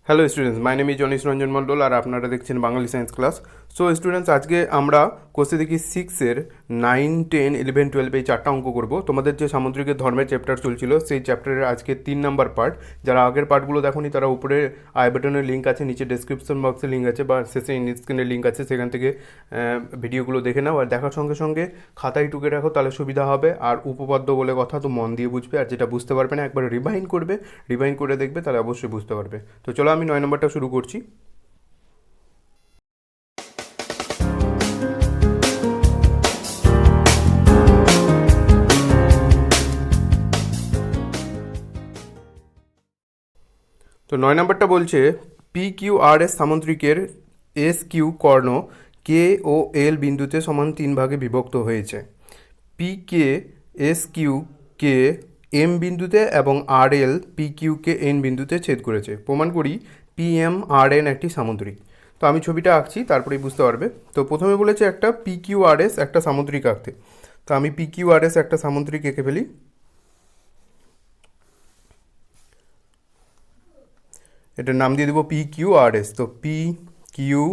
Hello students, my name is Jonis Ranjan Mondal আর আপনারা দেখছেন Bangali science class. So students, আজকে আমরা কোর্সে দেখি 6-এর 9, 10, 11, 12 এই চারটা অঙ্ক করব। তোমাদের যে সামুদ্রিকের ধর্মের চ্যাপ্টার চলছিল সেই চ্যাপ্টারের আজকে 3 নম্বর পার্ট। যারা আগের পার্টগুলো দেখোনি তারা উপরে আই বাটনের লিঙ্ক আছে, নিচে ডেসক্রিপশন বক্সে লিঙ্ক আছে বা শেষে স্ক্রিনের লিঙ্ক আছে, সেখান থেকে ভিডিওগুলো দেখে নাও। আর দেখার সঙ্গে সঙ্গে খাতায় টুকে রাখো, তাহলে সুবিধা হবে। আর উপপাদ্য বলে কথা তো মন দিয়ে বুঝবে, আর যেটা বুঝতে পারবে না একবার রিভাইন্ড করবে, রিভাইন্ড করে দেখবে, তাহলে অবশ্যই বুঝতে পারবে। তো চলো আমি 9 নম্বরটা শুরু করছি। তো 9 নম্বরটা বলছে পি কিউ আর এস সামুদ্রিকের এস কিউ কর্ণ কে ও এল বিন্দুতে সমান 3 ভাগে বিভক্ত হয়েছে। পি কে এস কিউ কে এম বিন্দুতে এবং আর এল পি কিউকে এন বিন্দুতে ছেদ করেছে। প্রমাণ করি পি এম আর এন একটি সামুদ্রিক। তো আমি ছবিটা আঁকছি, তারপরেই বুঝতে পারবে। তো প্রথমে বলেছে একটা পি কিউ আর এস একটা সামুদ্রিক আঁকতে। তো আমি পি কিউ আর এস একটা সামুদ্রিক এঁকে ফেলি। এটার নাম দিয়ে দেবো পি কিউ আর এস। তো পি কিউ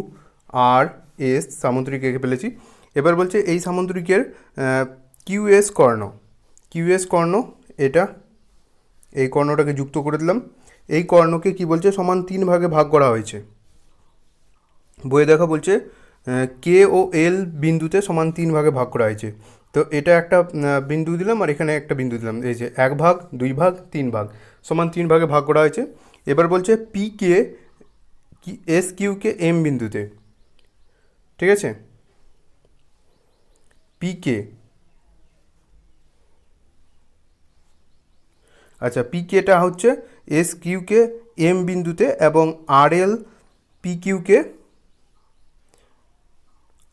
আর এস সামুদ্রিক এঁকে ফেলেছি। এবার বলছে এই সামুদ্রিকের কিউ এস কর্ণ, কিউ এস কর্ণ এটা, এই কর্ণটাকে যুক্ত করে দিলাম। এই কর্ণকে কি বলছে, সমান 3 ভাগে ভাগ করা হয়েছে। বইয়ে দেখা বলছে কে ও এল বিন্দুতে সমান 3 ভাগে ভাগ করা হয়েছে। তো এটা একটা বিন্দু দিলাম আর এখানে একটা বিন্দু দিলাম, এই যে 1 ভাগ, 2 ভাগ, 3 ভাগ, সমান 3 ভাগে ভাগ করা হয়েছে। এবার বলছে পি কে এস কিউকে এম বিন্দুতে, ঠিক আছে, পি কে, আচ্ছা পি কেটা হচ্ছে এস কিউকে এম বিন্দুতে এবং আর এল পি কিউকে,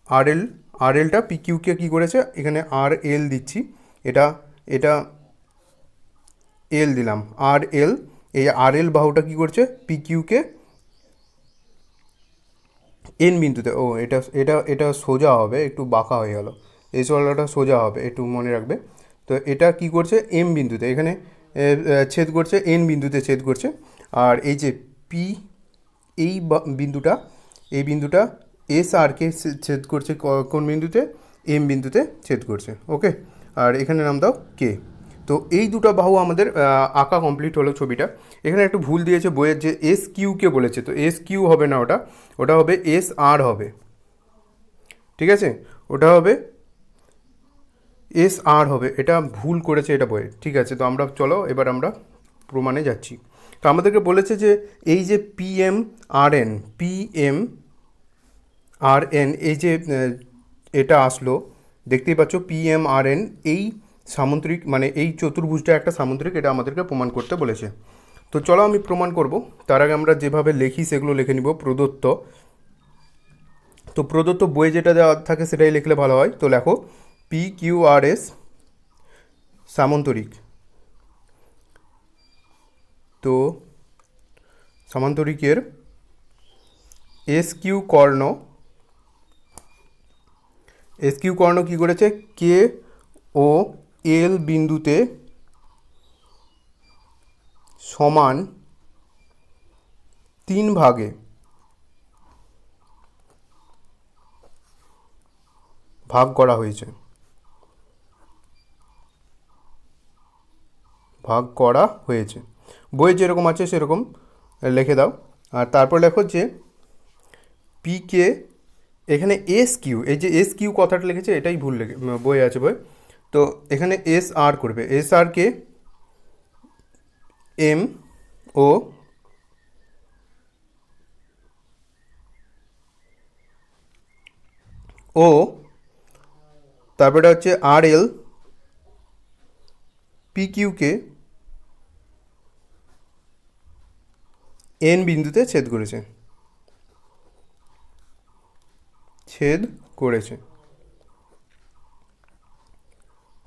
আর এল, আর এলটা পি কিউকে কী করেছে, এখানে আর এল দিচ্ছি, এটা এটা এল দিলাম, আর এল, এই আর এল বাহুটা কী করছে পি কিউকে এন বিন্দুতে, ও এটা এটা এটা সোজা হবে, একটু বাঁকা হয়ে গেল, এই সোজাটা সোজা হবে, একটু মনে রাখবে। তো এটা কি করছে এম বিন্দুতে, এখানে ছেদ করছে, এন বিন্দুতে ছেদ করছে। আর এই যে পি, এই বিন্দুটা, এই বিন্দুটা এস আরকে ছেদ করছে কোন বিন্দুতে, এম বিন্দুতে ছেদ করছে। ওকে, আর এখানে নাম দাও কে। তো এই দুটো বাহু আমাদের আঁকা কমপ্লিট হলো ছবিটা। এখানে একটু ভুল দিয়েছে বইয়ের, যে এস কিউকে বলেছে, তো এস কিউ হবে না, ওটা ওটা হবে এস আর হবে, ঠিক আছে, ওটা হবে এস আর হবে, এটা ভুল করেছে এটা বইয়ে, ঠিক আছে। তো আমরা চলো এবার আমরা প্রমাণে যাচ্ছি। তো আমাদেরকে বলেছে যে এই যে P M R N, P M R N, এই যে এটা আসলো, দেখতেই পাচ্ছ পি এম আর এন, এই সামুদ্রিক মানে এই চতুর্ভুজটা একটা সামুদ্রিক, এটা আমাদেরকে প্রমাণ করতে বলেছে। তো চলো আমি প্রমাণ করব। তার আগে আমরা যেভাবে লিখি সেগুলো লিখে নিব। প্রদত্ত, তো প্রদত্ত বইয়ে যেটা দেওয়া থাকে সেটাই লিখলে ভালো হয়। তো লেখো পি কিউ আর এস সামান্তরিক। তো সামান্তরিকের এস কিউ কর্ণ, এস কিউ কর্ণ কী করেছে, কে ও এল বিন্দুতে সমান 3 ভাগে ভাগ করা হয়েছে, ভাগ করা হয়েছে। বইয়ে যেরকম আছে সেরকম লিখে দাও। আর তারপর লেখো যে পি কে, এখানে এস কিউ, এই যে এস কিউ কথাটা লিখেছে এটাই ভুল লিখে বই আছে বই। তো এখানে এস আর করবে, এস আর কে এম ও ও, তারপরে হচ্ছে আর এল পি কিউকে এন বিন্দুতে ছেদ করেছে, ছেদ করেছে,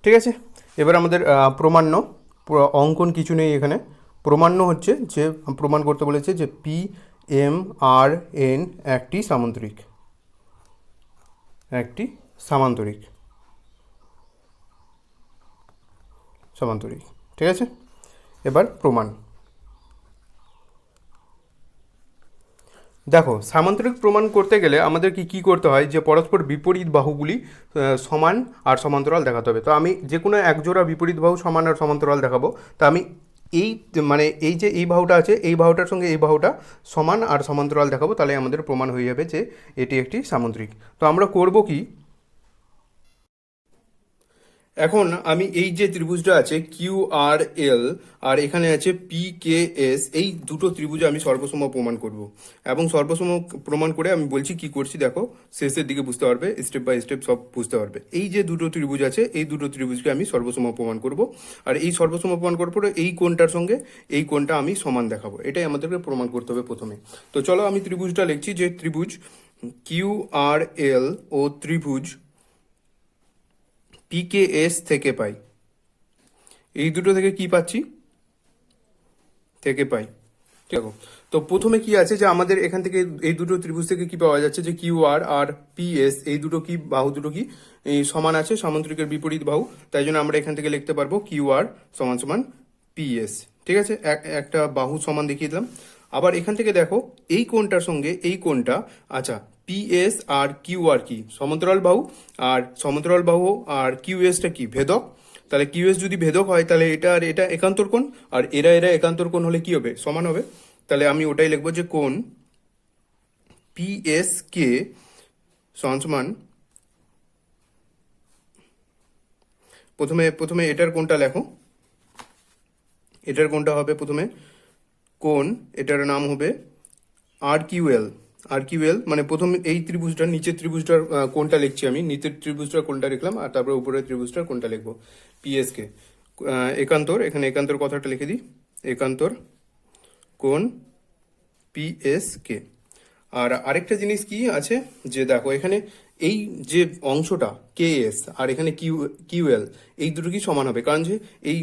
ঠিক আছে। এবার আমাদের প্রমাণ্য, অঙ্কন কিছু নেই এখানে। প্রমাণ্য হচ্ছে যে প্রমাণ করতে বলেছে যে পি এম আর এন একটি সামুদ্রিক, একটি সামান্তরিক, সামান্তরিক, ঠিক আছে। এবার প্রমাণ, দেখো, সামান্তরিক প্রমাণ করতে গেলে আমাদের কি করতে হয়, যে পরস্পর বিপরীত বাহুগুলি সমান আর সমান্তরাল দেখাতে হবে। তো আমি যে কোনো একজোড়া বিপরীত বাহু সমান আর সমান্তরাল দেখাবো। তো আমি এই মানে এই যে এই বাহুটা আছে, এই বাহুটার সঙ্গে এই বাহুটা সমান আর সমান্তরাল দেখাবো, তাহলে আমাদের প্রমাণ হয়ে যাবে যে এটি একটি সামান্তরিক। তো আমরা করব কি, এখন আমি এই যে ত্রিভুজটা আছে কিউ আর এল, আর এখানে আছে পি কে এস, এই দুটো ত্রিভুজে আমি সর্বসম প্রমাণ করব। এবং সর্বসম প্রমাণ করে আমি বলছি কি করছি, দেখো শেষের দিকে বুঝতে পারবে, স্টেপ বাই স্টেপ সব বুঝতে পারবে। এই যে দুটো ত্রিভুজ আছে, এই দুটো ত্রিভুজকে আমি সর্বসম প্রমাণ করব। আর এই সর্বসম প্রমাণ করার পরে এই কোণটার সঙ্গে এই কোণটা আমি সমান দেখাবো, এটাই আমাদেরকে প্রমাণ করতে হবে প্রথমে। তো চলো আমি ত্রিভুজটা লিখছি, যে ত্রিভুজ কিউ আর এল ও ত্রিভুজ পিকেএস থেকে পাই, এই দুটো থেকে কি পাচ্ছি, থেকে পাই। ঠিক আছে, তো প্রথমে কি আছে, যে আমাদের এখান থেকে এই দুটো ত্রিভুজ থেকে কি পাওয়া যাচ্ছে, যে কিউ আর আর পি এস, এই দুটো কি বাহু দুটো কি এই সমান আছে, সামান্তরিকের বিপরীত বাহু। তাই জন্য আমরা এখান থেকে লিখতে পারবো কিউ আর সমান সমান পি এস। ঠিক আছে, একটা বাহু সমান দেখিয়ে দিলাম। আবার এখান থেকে দেখো এই কোণটার সঙ্গে এই কোণটা, আচ্ছা পি এস আর কিউ আর কি সমান্তরাল বাহু, আর সমান্তরাল বাহু আর কিউ এসটা কি ভেদক। তাহলে কিউএস যদি ভেদক হয়, তাহলে এটা আর এটা একান্তর কোণ, আর এরা এরা একান্তর কোণ হলে কি হবে, সমান হবে। তাহলে আমি ওটাই লিখবো, যে কোণ পিএস কে সমান সমান, প্রথমে প্রথমে এটার কোণটা লেখো, এটার কোণটা হবে প্রথমে কোণ, এটার নাম হবে আর কিউ এল। আর কিউ এল মানে প্রথম এই ত্রিভুজটার নিচের ত্রিভুজটার কোণটা লিখছি আমি, নিচের ত্রিভুজটার কোণটা লিখলাম, আর তারপরে উপরের ত্রিভুজটার কোণটা লিখবো পিএস কে। একান্তর, এখানে একান্তর কথাটা লিখে দিই, একান্তর কোণ পিএস কে। আর আরেকটা জিনিস কি আছে, যে দেখো এখানে এই যে অংশটা কে এস আর এখানে কিউ কিউ এল, এই দুটো কি সমান হবে, কারণ যে এই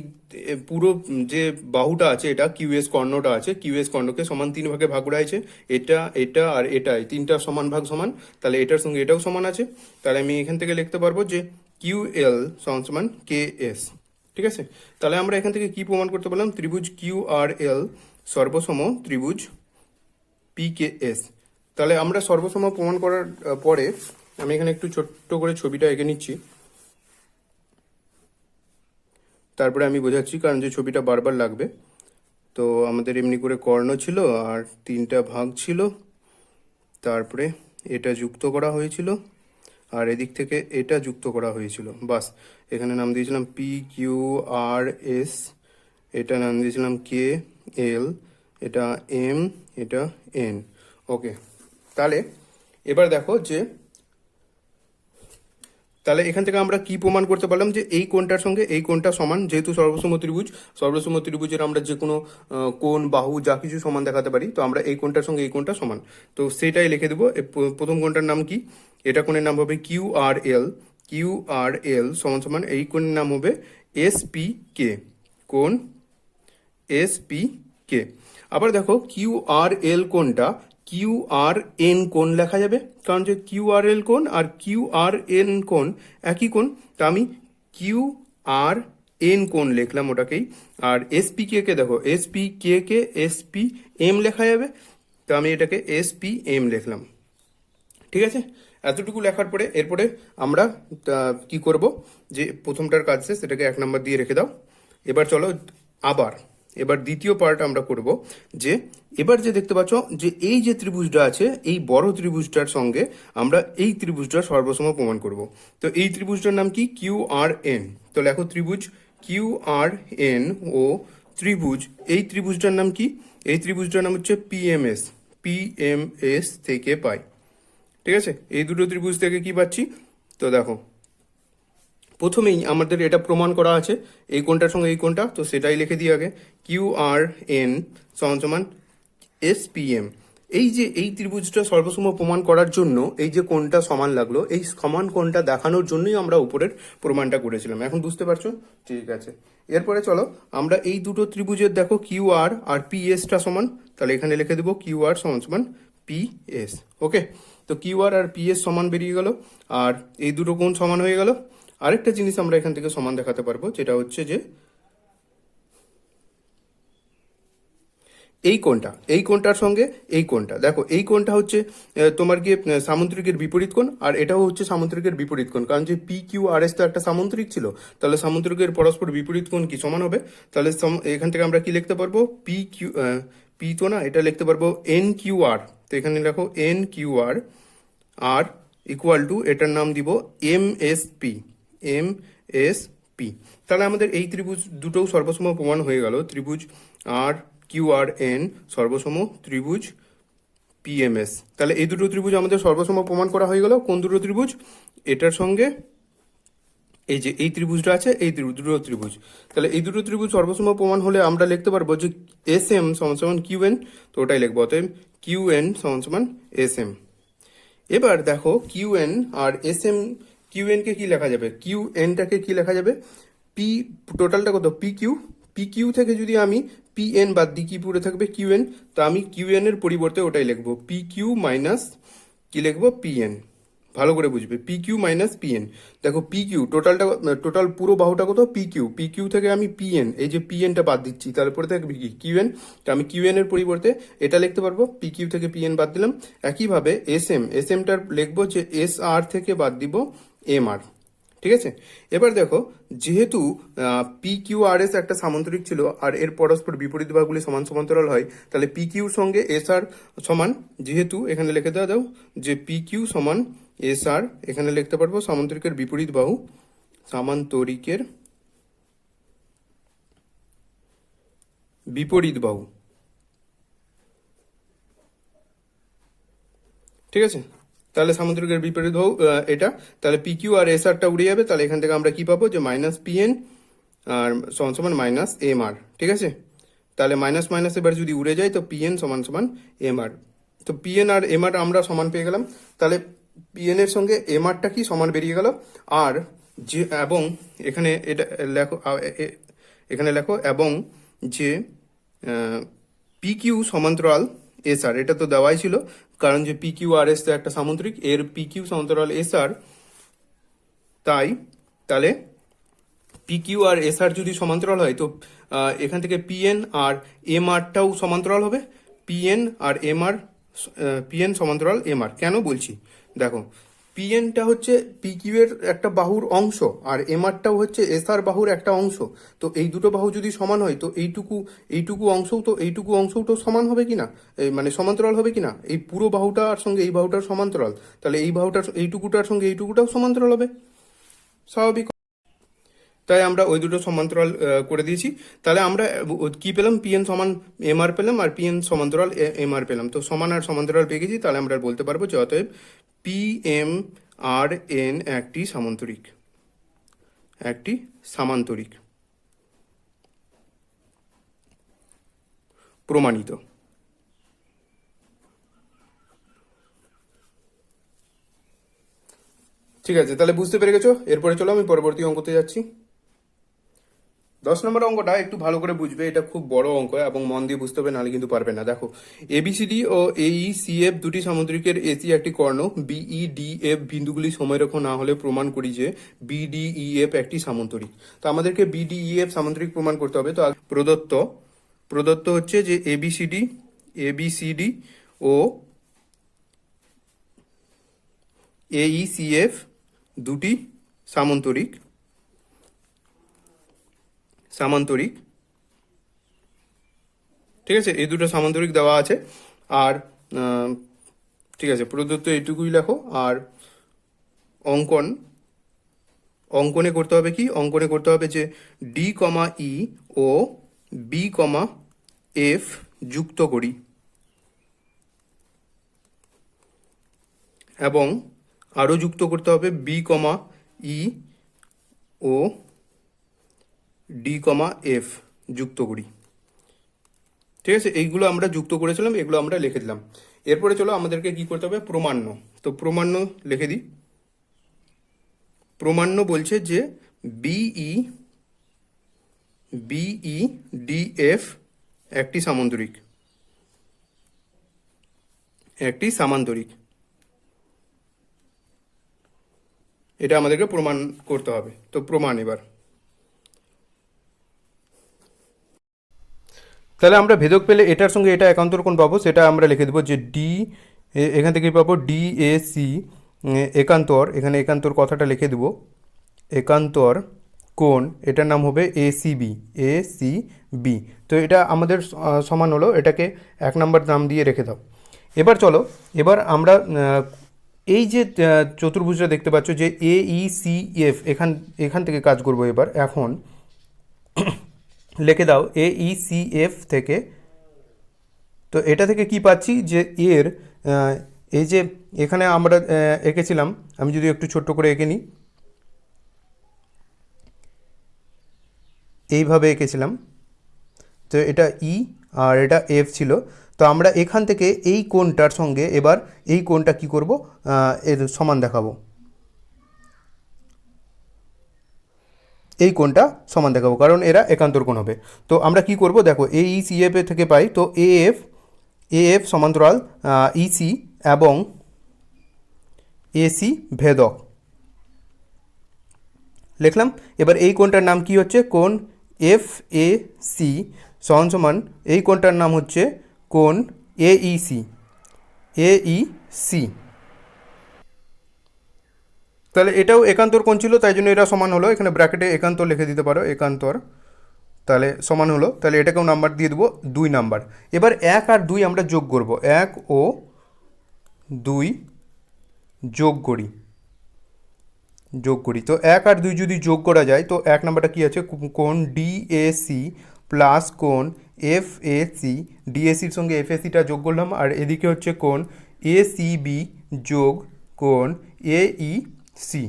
পুরো যে বাহুটা আছে, এটা কিউ এস কর্ণটা আছে, কিউ এস কর্ণকে সমান তিন ভাগে ভাগ করা হয়েছে, এটা এটা আর এটাই তিনটা সমান ভাগ সমান, তাহলে এটার সঙ্গে এটাও সমান আছে। তাহলে আমি এখান থেকে লিখতে পারবো যে কিউ এল সমান সমান কে এস। ঠিক আছে, তাহলে আমরা এখান থেকে কি প্রমাণ করতে পারলাম, ত্রিভুজ কিউ আর এল সর্বসম ত্রিভুজ পি কে এস। তাহলে আমরা সর্বসম প্রমাণ করার পরে আমি এখানে একটু ছোট্ট করে ছবিটা এঁকে নিচ্ছি, তারপরে আমি বোঝাচ্ছি, কারণ যে ছবিটা বারবার লাগবে। তো আমাদের এমনি করে কর্ণ ছিল আর তিনটা ভাগ ছিল, তারপরে এটা যুক্ত করা হয়েছিল, আর এদিক থেকে এটা যুক্ত করা হয়েছিল, বাস। এখানে নাম দিয়েছিলাম পি কিউ আর এস, এটা নাম দিয়েছিলাম কে এল, এটা এম, এটা এন। ওকে, তাহলে এবার দেখো যে, তাহলে এখান থেকে আমরা কি প্রমাণ করতে পারলাম, যে এই কোণটার সঙ্গে এই কোণটা সমান, যেহেতু সর্বসম ত্রিভুজ, সর্বসম ত্রিভুজের আমরা যে কোনো কোণ বাহু যা কিছু সমান দেখাতে পারি, তো আমরা এই কোণটার সঙ্গে এই কোণটা সমান, তো সেটাই লিখে দেবো। প্রথম কোণটার নাম কি, এটা কোণের নাম হবে কিউ আর এল, কিউ আর এল সমান সমান এই কোণের নাম হবে এস পি কে, কোণ এস পি কে। আবার দেখো কিউ আর এল কোণটা কিউ আর এন কোণ লেখা যাবে, কারণ যে কিউ আর এল কোণ আর কিউ আর এন কোণ একই কোণ, তা আমি কিউ আর এন কোণ লিখলাম ওটাকেই। আর এস পি কে কে দেখো, এস পি কে কে এস পি এম লেখা যাবে, তো আমি এটাকে এস পি এম লিখলাম। ঠিক আছে, এতটুকু লেখার পরে এরপরে আমরা কি করব, যে প্রথমটার কাজ শেষ, সেটাকে 1 নম্বর দিয়ে রেখে দাও। এবার চলো আবার, এবার দ্বিতীয় পার্ট আমরা করব, যে এবার যে দেখতে পাচ্ছ যে এই যে ত্রিভুজটা আছে, এই বড় ত্রিভুজটার সঙ্গে আমরা এই ত্রিভুজটার সর্বসম প্রমাণ করব। তো এই ত্রিভুজটার নাম কি, কিউ আর এন। তো লেখো ত্রিভুজ কিউ আর এন ও ত্রিভুজ, এই ত্রিভুজটার নাম কি, এই ত্রিভুজটার নাম হচ্ছে পিএমএস, পিএমএস থেকে পাই। ঠিক আছে, এই দুটো ত্রিভুজ থেকে কি পাচ্ছি, তো দেখো প্রথমেই আমাদের এটা প্রমাণ করা আছে এই কোণটার সঙ্গে এই কোণটা, তো সেটাই লিখে দিই আগে, কিউ আর এন সমান সমান এস পি এম। এই যে এই ত্রিভুজটা সর্বসম প্রমাণ করার জন্য এই যে কোণটা সমান লাগলো, এই সমান কোণটা দেখানোর জন্যই আমরা উপরের প্রমাণটা করেছিলাম। এখন বুঝতে পারছো, ঠিক আছে। এরপরে চলো আমরা এই দুটো ত্রিভুজের দেখো কিউ আর পি এসটা সমান, তাহলে এখানে লিখে দেবো কিউ আর সমান সমান পি এস। ওকে, তো কিউ আর পি এস সমান বেরিয়ে গেল, আর এই দুটো কোণ সমান হয়ে গেল। আরেকটা জিনিস আমরা এখান থেকে সমান দেখাতে পারবো, যেটা হচ্ছে যে এই কোণটার সঙ্গে এই কোণটা, দেখো এই কোণটা হচ্ছে তোমার গিয়ে সামুদ্রিকের বিপরীত কোণ, আর এটাও হচ্ছে সামুদ্রিকের বিপরীত কোণ, কারণ যে পি কিউ আর এস তো একটা সামুদ্রিক ছিল, তাহলে সামুদ্রিকের পরস্পর বিপরীত কোণ কি সমান হবে। তাহলে এখান থেকে আমরা কি লিখতে পারবো, পি কিউ, পি তো না, এটা লিখতে পারবো এন কিউ আর। তো এখানে দেখো এন কিউ আর, আর ইকুয়াল টু এটার নাম দিব M S P, M S P. তাহলে আমাদের এই ত্রিভুজ দুটোও সর্বসম প্রমাণ হয়ে গেল, ত্রিভুজ আর কিউ আর এন সর্বসম ত্রিভুজ পিএমএস। তাহলে এই দুটো ত্রিভুজ আমাদের সর্বসম প্রমাণ করা হয়ে গেল। কোন দুটো ত্রিভুজ, এটার সঙ্গে এই যে এই ত্রিভুজটা আছে, এই দুটো ত্রিভুজ। তাহলে এই দুটো ত্রিভুজ সর্বসম প্রমাণ হলে আমরা লিখতে পারবো যে এস এম সমান সমান কিউ এন, তো ওটাই লিখবো, অতএব কিউ এন সমান সমান এস এম। এবার দেখো Q N R S M, Q N কে কি লেখা যাবে, কিউ এনটাকে কি লেখা যাবে, পি টোটালটা কত পি কিউ, পি কিউ থেকে যদি আমি পি এন বাদ দিই কি পড়ে থাকবে কিউ এন, তো আমি কিউ এন এর পরিবর্তে ওটাই লিখবো পি কিউ মাইনাস কি লিখবো পি এন। ভালো করে বুঝবে, P Q minus P N. দেখো পি কিউ টোটালটা, টোটাল পুরো বাহুটা কত পি কিউ, পি কিউ থেকে আমি পি এন, এই যে পি এনটা বাদ দিচ্ছি, তারপরে থাকবে কি কিউ এন, তো আমি কিউ এন এর পরিবর্তে এটা লিখতে পারবো, পি কিউ থেকে পি এন বাদ দিলাম। একইভাবে এস এম, এস এমটার লিখবো যে এস আর থেকে বাদ দিব এম আর। ঠিক আছে, এবার দেখো যেহেতু পি কিউ আর এস একটা সামান্তরিক ছিল আর এর পরস্পর বিপরীত বাহুগুলি সমান সমান্তরাল হয়, তাহলে পি কিউর সঙ্গে এস আর সমান, যেহেতু এখানে লিখে দেওয়া দাও যে পি কিউ সমান এস আর, এখানে লিখতে পারবো সামান্তরিকের বিপরীত বাহু, সামান্তরিকের বিপরীত বাহু। ঠিক আছে, তাহলে সামুদ্রিকের বিপরীত বাহু এটা, তাহলে পি কিউ আর এস আরটা উড়ে যাবে, তাহলে এখান থেকে আমরা কি পাবো যে মাইনাস পি এন আর সমান সমান মাইনাস এম আর। ঠিক আছে, তাহলে মাইনাস মাইনাস এবার যদি উড়ে যায় তো পি এন সমান সমান এম আর। তো পি এন আর এম আর আমরা সমান পেয়ে গেলাম, তাহলে পি এন এর সঙ্গে এম আরটা কি সমান বেরিয়ে গেল। আর যে এবং এখানে এটা লেখো, এখানে লেখো এবং যে পি কিউ সমান্তরাল এস আর, এটা তো দেওয়াই ছিল, কারণ যে পি কিউ আর এস তো একটা সামুদ্রিক, এর পি কিউ সমান্তরাল এস আর, তাই তাহলে পি কিউ আর এস আর যদি সমান্তরাল হয় তো এখান থেকে পি এন আর এম আরটাও সমান্তরাল হবে, পি এন আর এম আর, পি এন সমান্তরাল এম আর। কেন বলছি দেখো, পি এনটা হচ্ছে পি কিউ এর একটা বাহুর অংশ, আর এম আরটাও হচ্ছে এস আর বাহুর একটা অংশ। তো এই দুটো বাহু যদি সমান হয় তো এইটুকু এইটুকু অংশও তো এইটুকু অংশও তো সমান হবে কিনা, এই মানে সমান্তরাল হবে কিনা, এই পুরো বাহুটার সঙ্গে এই বাহুটার সমান্তরাল, তাহলে এই বাহুটার এইটুকুটার সঙ্গে এইটুকুটাও সমান্তরাল হবে, স্বাভাবিক। তাই আমরা ওই দুটো সমান্তরাল করে দিয়েছি। তাহলে আমরা কি পেলাম, পিএন সমান এম আর পেলাম, আর পিএন সমান্তরাল এম আর পেলাম। তো সমান আর সমান্তরাল পেয়ে গেছি, তাহলে আমরা বলতে পারবো যে অতএব পি এম আর এন একটি সামান্তরিক, একটি সামান্তরিক, প্রমাণিত। ঠিক আছে, তাহলে বুঝতে পেরে গেছো। এরপরে চলো আমি পরবর্তী অঙ্কতে যাচ্ছি। 10 নম্বর অঙ্কটা একটু ভালো করে বুঝবে, এটা খুব বড় অঙ্ক এবং মন দিয়ে বুঝতে হবে, নাহলে কিন্তু পারবে না। দেখো এবিসিডি ও এই সি এফ দুটি সামুদ্রিকের এসি একটি কর্ণ, বিই ডি এফ বিন্দুগুলি সময়রেখ না হলে প্রমাণ করি যে বিডিই এফ একটি সামান্তরিক। তো আমাদেরকে বিডিই এফ সামান্তরিক প্রমাণ করতে হবে। তো প্রদত্ত প্রদত্ত হচ্ছে যে এবিসিডি, এবিসিডি ও এইসিএফ দুটি সামান্তরিক, সামান্তরিক। ঠিক আছে, এই দুটো সামান্তরিক দেওয়া আছে। আর ঠিক আছে, প্রদত্ত এইটুকুই লেখো। আর অঙ্কন, অঙ্কনে করতে হবে কি, অঙ্কনে করতে হবে যে ডি কমা ই ও বি কমা এফ যুক্ত করি, এবং আরও যুক্ত করতে হবে বি কমা ই ও ডি কমা এফ যুক্ত করি। ঠিক আছে, এইগুলো আমরা যুক্ত করেছিলাম, এগুলো আমরা লিখে দিলাম। এরপরে চলো আমাদেরকে কি করতে হবে, প্রমাণ্য। তো প্রমাণ্য লিখে দিই। প্রমাণ্য বলছে যে বিই বিই ডিএফ একটি সামান্তরিক, একটি সামান্তরিক। এটা আমাদেরকে প্রমাণ করতে হবে। তো প্রমাণ এবার, তাহলে আমরা ভেদক পেলে এটার সঙ্গে এটা একান্তর কোণ পাবো, সেটা আমরা লিখে দেবো যে ডি, এখান থেকে পাবো ডি এ সি একান্তর, এখানে একান্তর কথাটা লিখে দেবো, একান্তর কোণ, এটার নাম হবে এসিবি, এসিবি। তো এটা আমাদের সমান হলো, এটাকে 1 নম্বর নাম দিয়ে রেখে দাও। এবার চলো, এবার আমরা এই যে চতুর্ভুজটা দেখতে পাচ্ছ যে এ ই সি এফ, এখান থেকে কাজ করব। এবার এখন লিখে দাও এ ই সি এফ থেকে, তো এটা থেকে কি পাচ্ছি যে এর এই যে এখানে আমরা এঁকেছিলাম, আমি যদি একটু ছোট্ট করে এঁকে নিই, এইভাবে এঁকেছিলাম, তো এটা ই আর এটা এফ ছিল। তো আমরা এখান থেকে এই কোণটার সঙ্গে এবার এই কোণটা কি করব, এর সমান দেখাবো, এই কোণটা সমান দেখাবো, কারণ এরা একান্তর কোণ হবে। তো আমরা কি করব, দেখো এ ই সি এফ থেকে পাই, তো এ এফ সমান্তরাল ইসি এবং এসি ভেদক লিখলাম। এবার এই কোণটার নাম কি হচ্ছে, কোণ এফ এ সি সমান সমান এই কোণটার নাম হচ্ছে কোণ এইসি, এইসি। তাহলে এটাও একান্তর কোণ ছিল, তাই জন্য এরা সমান হলো, এখানে ব্র্যাকেটে একান্তর লিখে দিতে পারো, একান্তর, তাহলে সমান হলো। তাহলে এটাকেও নাম্বার দিয়ে দেবো 2 নাম্বার। এবার 1 আর 2 আমরা যোগ করব, 1 ও 2 যোগ করি, তো 1 আর 2 যদি যোগ করা যায়, তো 1 নাম্বারটা কী আছে, কোণ ডিএসি প্লাস কোণ এফএসি, ডিএসির সঙ্গে এফএসিটা যোগ করলাম, আর এদিকে হচ্ছে কোণ এসিবি যোগ কোণ এইসি।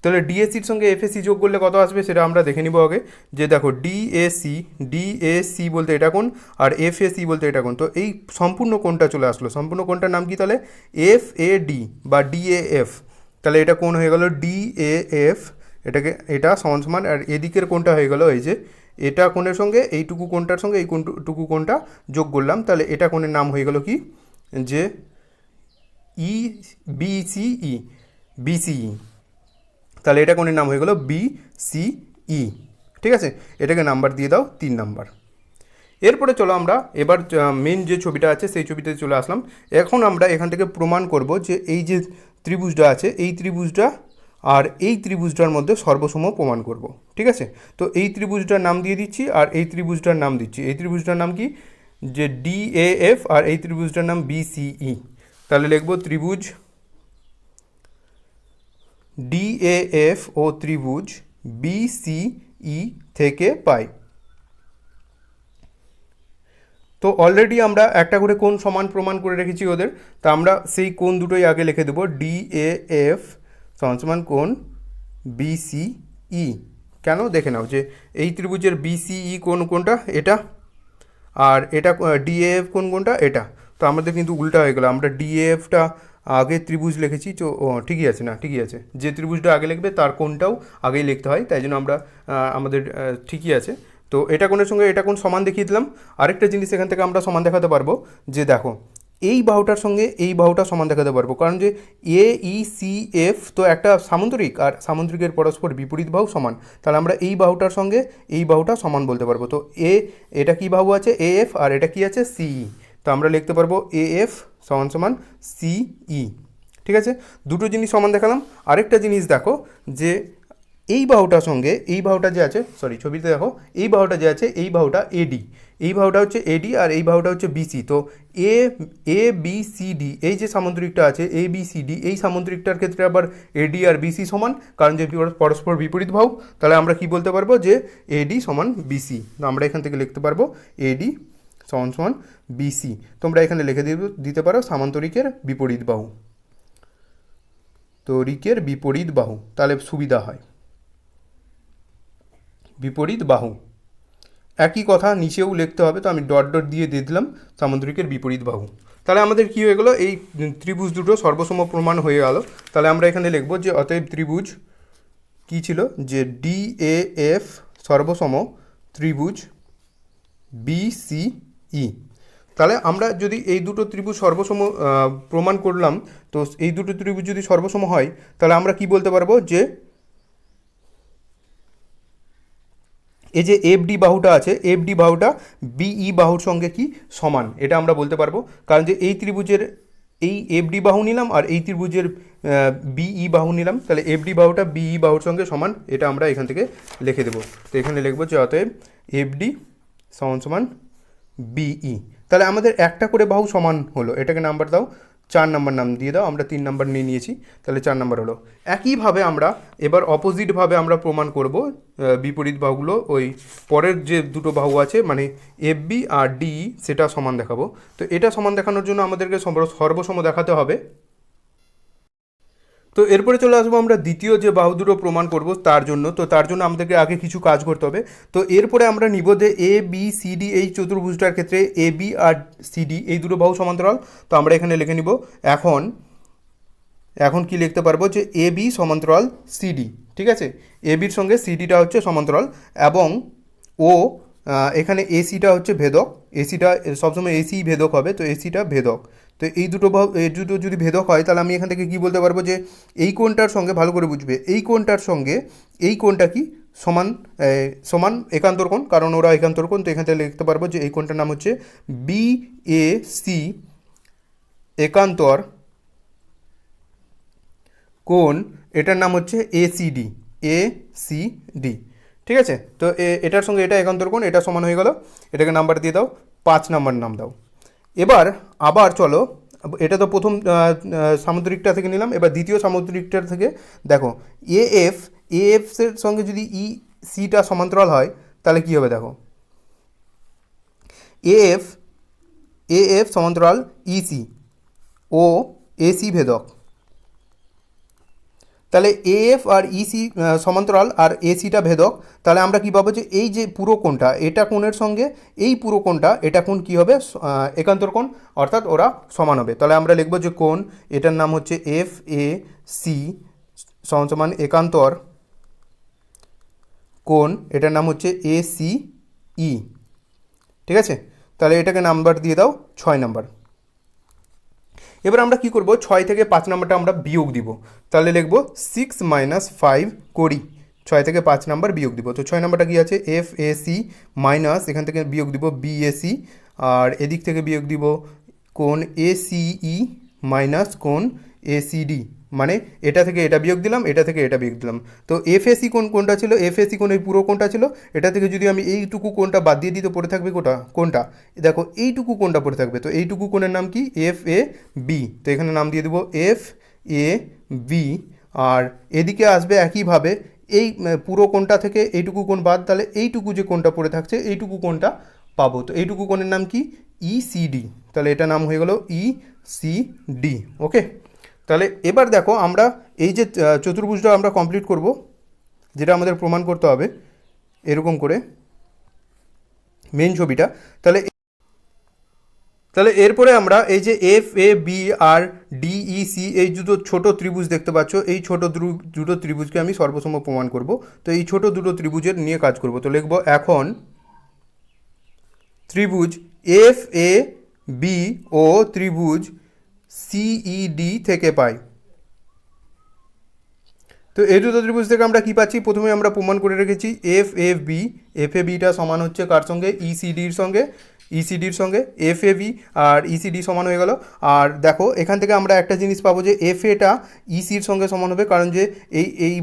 তাহলে ডিএসির সঙ্গে এফএসি যোগ করলে কত আসবে সেটা আমরা দেখে নিব আগে। যে দেখো ডিএসি বলতে এটা কোণ, আর এফএসি বলতে এটা কোণ, তো এই সম্পূর্ণ কোণটা চলে আসলো। সম্পূর্ণ কোণটার নাম কি তাহলে, এফএডি বা ডিএএফ। তাহলে এটা কোণ হয়ে গেল ডিএএফ, এটা সমান সমান, আর এদিকের কোণটা হয়ে গেল এই যে এটা কোণের সঙ্গে এইটুকু কোণটার সঙ্গে এই কোণটুকু কোণটা যোগ করলাম, তাহলে এটা কোণের নাম হয়ে গেল কি, যে ই বিসিই, বিসিই। তাহলে এটা কোণের নাম হয়ে গেল বিসিই। ঠিক আছে, এটাকে নাম্বার দিয়ে দাও 3 নাম্বার। এরপরে চলো আমরা এবার মেন যে ছবিটা আছে সেই ছবিতে চলে আসলাম। এখন আমরা এখান থেকে প্রমাণ করব যে এই যে ত্রিভুজটা আছে, এই ত্রিভুজটা আর এই ত্রিভুজটার মধ্যে সর্বসম প্রমাণ করব। ঠিক আছে, তো এই ত্রিভুজটার নাম দিয়ে দিচ্ছি আর এই ত্রিভুজটার নাম দিচ্ছি। এই ত্রিভুজটার নাম কি, যে ডিএএফ, আর এই ত্রিভুজটার নাম বিসিই। তাহলে লিখব ত্রিভুজ ডিএএফ ও ত্রিভুজ বিসিই থেকে পাই। তো অলরেডি আমরা একটা করে কোণ সমান প্রমাণ করে রেখেছি ওদের, তা আমরা সেই কোণ দুটোই আগে লিখে দেবো, ডিএএফ সমান সমান কোণ বিসিই। কেন দেখে নাও, যে এই ত্রিভুজের বিসিই কোণ কোনটা, এটা, আর এটা ডিএএফ কোণ কোনটা, এটা। তো আমাদের কিন্তু উল্টা হয়ে গেল, আমরা ডিএএফটা আগে ত্রিভুজ লিখেছি, তো ঠিকই আছে, না ঠিকই আছে, যে ত্রিভুজটা আগে লিখবে তার কোণটাও আগেই লিখতে হয়, তাই জন্য আমরা আমাদের ঠিকই আছে। তো এটা কোণের সঙ্গে এটা কোণ সমান দেখিয়ে দিলাম। আরেকটা জিনিস এখান থেকে আমরা সমান দেখাতে পারবো, যে দেখো এই বাহুটার সঙ্গে এই বাহুটা সমান দেখাতে পারবো, কারণ যে এ ই সি এফ তো একটা সামুদ্রিক, আর সামুদ্রিকের পরস্পর বিপরীত বাহু সমান, তাহলে আমরা এই বাহুটার সঙ্গে এই বাহুটা সমান বলতে পারবো। তো এটা কি বাহু আছে, এ এফ, আর এটা কি আছে, সিই। তো আমরা লিখতে পারবো এ এফ সমান সমান সিই। ঠিক আছে, দুটো জিনিস সমান দেখালাম। আরেকটা জিনিস দেখো, যে এই বাহুটার সঙ্গে এই বাহুটা যে আছে, সরি ছবিতে দেখো, এই বাহুটা যে আছে, এই বাহুটা এডি, এই বাহুটা হচ্ছে এডি, আর এই বাহুটা হচ্ছে বিসি। তো এ বি সি ডি, এই যে সামুদ্রিকটা আছে এ বি সি ডি, এই সামুদ্রিকটার ক্ষেত্রে আবার এডি আর বিসি সমান, কারণ যে পরস্পর বিপরীত বাহু। তাহলে আমরা কি বলতে পারবো, যে এডি সমান বিসি। তো আমরা এখান থেকে লিখতে পারবো এডি সমান সমান বিসি। তোমরা এখানে লিখে দিতে পারো সামান্তরিকের বিপরীত বাহু, তরিকের বিপরীত বাহু, তাহলে সুবিধা হয়, বিপরীত বাহু। একই কথা নিচেও লিখতে হবে, তো আমি ডট ডট দিয়ে দিলাম সামুদ্রিকের বিপরীত বাহু। তাহলে আমাদের কি হয়ে গেলো, এই ত্রিভুজ দুটো সর্বসম প্রমাণ হয়ে গেল। তাহলে আমরা এখানে লিখব যে অতএব ত্রিভুজ কি ছিল, যে ডিএএফ সর্বসম ত্রিভুজ বিসিই। তাহলে আমরা যদি এই দুটো ত্রিভুজ সর্বসম প্রমাণ করলাম, তো এই দুটো ত্রিভুজ যদি সর্বসম হয়, তাহলে আমরা কি বলতে পারবো, যে এই যে এফ ডি বাহুটা আছে, এফ ডি বাহুটা বিই বাহুর সঙ্গে কি সমান, এটা আমরা বলতে পারবো। কারণ যে এই ত্রিভুজের এই এফ ডি বাহু নিলাম আর এই ত্রিভুজের বিই বাহু নিলাম, তাহলে এফ ডি বাহুটা বিই বাহুর সঙ্গে সমান, এটা আমরা এখান থেকে লিখে দেবো। তো এখানে লিখবো যে অতএব এফ ডি সমান সমান বিই। তাহলে আমাদের একটা করে বাহু সমান হলো, এটাকে নাম্বার দাও, 4 নাম্বার নাম দিয়ে দাও, আমরা 3 নাম্বার নিয়ে নিয়েছি, তাহলে 4 নাম্বার হলো। একইভাবে আমরা এবার অপোজিটভাবে আমরা প্রমাণ করব বিপরীত বাহুগুলো, ওই পরের যে দুটো বাহু আছে মানে এফ বি আর ডিই সেটা সমান দেখাবো। তো এটা সমান দেখানোর জন্য আমাদেরকে সর্বসম দেখাতে হবে। তো এরপরে চলে আসবো আমরা দ্বিতীয় যে বাহু দুটো প্রমাণ করব তার জন্য। তো তার জন্য আমাদেরকে আগে কিছু কাজ করতে হবে। তো এরপরে আমরা নিব যে এ বি সি ডি এই চতুর্ভুজটার ক্ষেত্রে এ বি আর সি ডি এই দুটো বাহু সমান্তরাল। তো আমরা এখানে লিখে নিব এখন এখন কি লিখতে পারবো যে এ বি সমান্তরাল সিডি, ঠিক আছে, এ বির সঙ্গে সিডিটা হচ্ছে সমান্তরাল এবং ও এখানে এসিটা হচ্ছে ভেদক, এসিটা সবসময় এসি ভেদক হবে, তো এসিটা ভেদক। তো এই দুটো যদি ভেদক হয় তাহলে আমি এখান থেকে কি বলতে পারবো যে এই কোণটার সঙ্গে, ভালো করে বুঝবে, এই কোণটার সঙ্গে এই কোণটা কি সমান, সমান একান্তর কোণ, কারণ ওরা একান্তর কোণ। তো এখান থেকে লিখতে পারবো যে এই কোণটার নাম হচ্ছে বি এ সি একান্তর কোণ, এটার নাম হচ্ছে এসিডি, এসিডি, ঠিক আছে। তো এটার সঙ্গে এটা একান্তর কোণ, এটা সমান হয়ে গেল, এটাকে নাম্বার দিয়ে দাও, 5 নাম্বার নাম দাও। এবার আবার চলো, এটা তো প্রথম সামুদ্রিকটা থেকে নিলাম, এবার দ্বিতীয় সামুদ্রিকটার থেকে দেখো এএফ, এএফ এর সঙ্গে যদি ই সিটা সমান্তরাল হয় তাহলে কি হবে দেখো, এএফ এএফ সমান্তরাল ইসি ও এসি ভেদক। তাহলে এএফ আর ইসি সমান্তরাল আর এসিটা ভেদক, তাহলে আমরা কি পাবো যে এই যে পুরো কোণটা, এটা কোণের সঙ্গে এই পুরো কোণটা, এটা কোণ কি হবে, একান্তর কোণ, অর্থাৎ ওরা সমান হবে। তাহলে আমরা লিখবো যে কোণ, এটার নাম হচ্ছে এফ এ সি সমান সমান একান্তর কোণ, এটার নাম হচ্ছে এ সি ই, ঠিক আছে। তাহলে এটাকে নাম্বার দিয়ে দাও 6 নাম্বার। এবার আমরা কি করব, 6 থেকে 5 নাম্বারটা আমরা বিয়োগ দিব, তাহলে লিখব 6 - 5 করি, 6 থেকে 5 নাম্বার বিয়োগ দিব। তো 6 নাম্বারটা কি আছে, এফ এ সি মাইনাস এখান থেকে বিয়োগ দিব বিএসি, আর এদিক থেকে বিয়োগ দিব কোণ এসিই মাইনাস কোণ এসিডি, মানে এটা থেকে এটা বিয়োগ দিলাম, এটা থেকে এটা বিয়োগ দিলাম। তো এফএসি কোনটা ছিল, এফএসি কোণ এই পুরো কোণটা ছিল, এটা থেকে যদি আমি এইটুকু কোণটা বাদ দিয়ে দিই তো পড়ে থাকবে কোনটা, দেখো এইটুকু কোণটা পড়ে থাকবে। তো এইটুকু কোণের নাম কি, এফ এ বি, তো এখানে নাম দিয়ে দেবো এফ এ বি। আর এদিকে আসবে একইভাবে এই পুরো কোণটা থেকে এইটুকু কোণ বাদ, তাহলে এইটুকু যে কোণটা পড়ে থাকছে এইটুকু কোণটা পাবো। তো এইটুকু কোণের নাম কি, ইসিডি, তাহলে এটা নাম হয়ে গেল ইসিডি, ওকে। তাহলে এবার দেখো আমরা এই যে চতুর্ভুজটা আমরা কমপ্লিট করব, যেটা আমাদের প্রমাণ করতে হবে এরকম করে মেন ছবিটা। তাহলে তাহলে এরপরে আমরা এই যে এফ এ বি আর ডিই সি এই দুটো ছোট ত্রিভুজ দেখতে পাচ্ছ, এই ছোট দুটো ত্রিভুজকে আমি সর্বসম প্রমাণ করব। তো এই ছোট দুটো ত্রিভুজের নিয়ে কাজ করব। তো লিখব এখন ত্রিভুজ এফ এ বি ও ত্রিভুজ সিইডি থেকে পাই। তো এই দুটো ত্রিভুজ থেকে আমরা কি পাচ্ছি, প্রথমে আমরা প্রমাণ করে রেখেছি F F B, F A beta সমান হচ্ছে কার সঙ্গে, ইসিডির সঙ্গে, ইসিডির সঙ্গে এফ এ বি আর ইসিডি সমান হয়ে গেল। আর দেখো এখান থেকে আমরা একটা জিনিস পাবো যে এফ এটা ইসির সঙ্গে সমান হবে, কারণ যে এই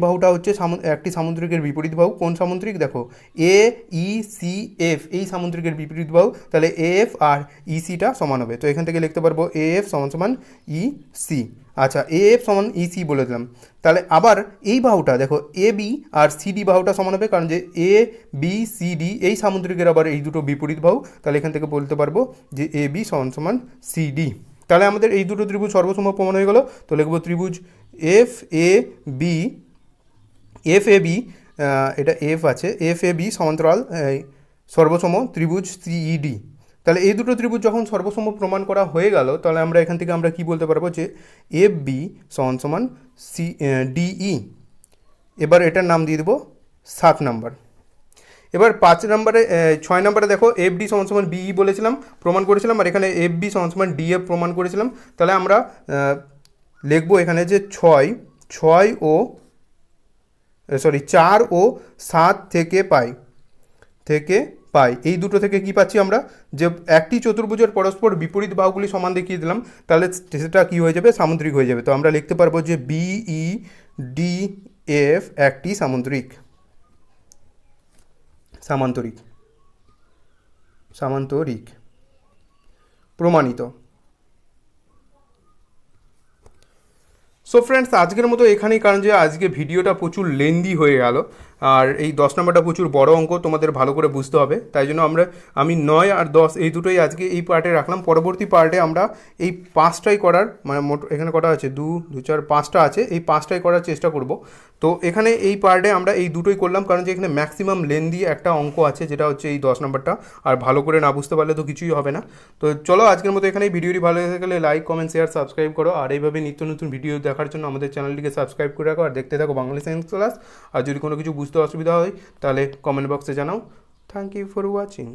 বাহুটা হচ্ছে একটি সামুদ্রিকের বিপরীত বাহু। কোন সামুদ্রিক, দেখো এ ই সি এফ, এই সামুদ্রিকের বিপরীত বাহু, তাহলে এফ আর ইসিটা সমান হবে। তো এখান থেকে লিখতে পারবো এফ সমান সমান ই সি। আচ্ছা, এফ সমান ইসি বলে দিলাম। তাহলে আবার এই বাহুটা দেখো এ বি আর সিডি বাহুটা সমান হবে, কারণ যে এ বি সি ডি এই সামুদ্রিকের আবার এই দুটো বিপরীত বাহু, তাহলে এখান থেকে বলতে পারবো যে এ বি সমান সমান সিডি। তাহলে আমাদের এই দুটো ত্রিভুজ সর্বসম প্রমাণ হয়ে গেল। তো লিখবো ত্রিভুজ F A B, F A B, এটা এফ আছে, এফ এ বি সমান্তরাল সর্বসম ত্রিভুজ সিইডি। তাহলে এই দুটো ত্রিভুজ যখন সর্বসম প্রমাণ করা হয়ে গেল, তাহলে আমরা এখান থেকে আমরা কি বলতে পারবো যে এফ বি সমান সমান সি ডিই। এবার এটার নাম দিয়ে দেবো 7 নাম্বার। এবার 5 নাম্বারে 6 নাম্বারে দেখো এফ ডি সমান সমান বিই বলেছিলাম, প্রমাণ করেছিলাম, আর এখানে এফ বি সমান সমান ডিএফ প্রমাণ করেছিলাম। তাহলে আমরা লিখবো এখানে যে 6 ও সরি 4 ও 7 থেকে পাই এই দুটো থেকে কি পাচ্ছি আমরা, যে একটি চতুর্ভুজের পরস্পর বিপরীত বাহুগুলি সমান দেখিয়ে দিলাম, তাহলে সেটা কি হয়ে যাবে, সামুদ্রিক হয়ে যাবে। তো আমরা লিখতে পারবো যে বিই ডি এফ একটি সামান্তরিক প্রমাণিত। সো ফ্রেন্ডস, আজকের মতো এখানেই, কারণ যে আজকে ভিডিওটা প্রচুর লেন্দি হয়ে গেল, আর এই 10 নম্বরটা প্রচুর বড় অঙ্ক, তোমাদের ভালো করে বুঝতে হবে, তাই জন্য আমি 9 আর 10 এই দুটোই আজকে এই পার্টে রাখলাম। পরবর্তী পার্টে আমরা এই 5টাই করার, মানে মোট এখানে কটা আছে, 2 2 4 5টা আছে, এই 5টাই করার চেষ্টা করব। তো এখানে এই পার্টে আমরা এই দুটোই করলাম, কারণ যে এখানে ম্যাক্সিমাম লেন্দি একটা অঙ্ক আছে, যেটা হচ্ছে এই 10 নম্বরটা, আর ভালো করে না বুঝতে পারলে তো কিছুই হবে না। তো চলো আজকের মতো এখানেই, ভিডিওটি ভালো লেগে গেলে লাইক কমেন্ট শেয়ার সাবস্ক্রাইব করো, আর এইভাবে নিত্য নতুন ভিডিও দেখার জন্য আমাদের চ্যানেলটিকে সাবস্ক্রাইব করে রাখো, আর দেখতে থাকো বাংলা সায়েন্স ক্লাস। আর যদি কোনো কিছু বুঝতে অসুবিধা হয় তাহলে কমেন্ট বক্সে জানাও। Thank you for watching.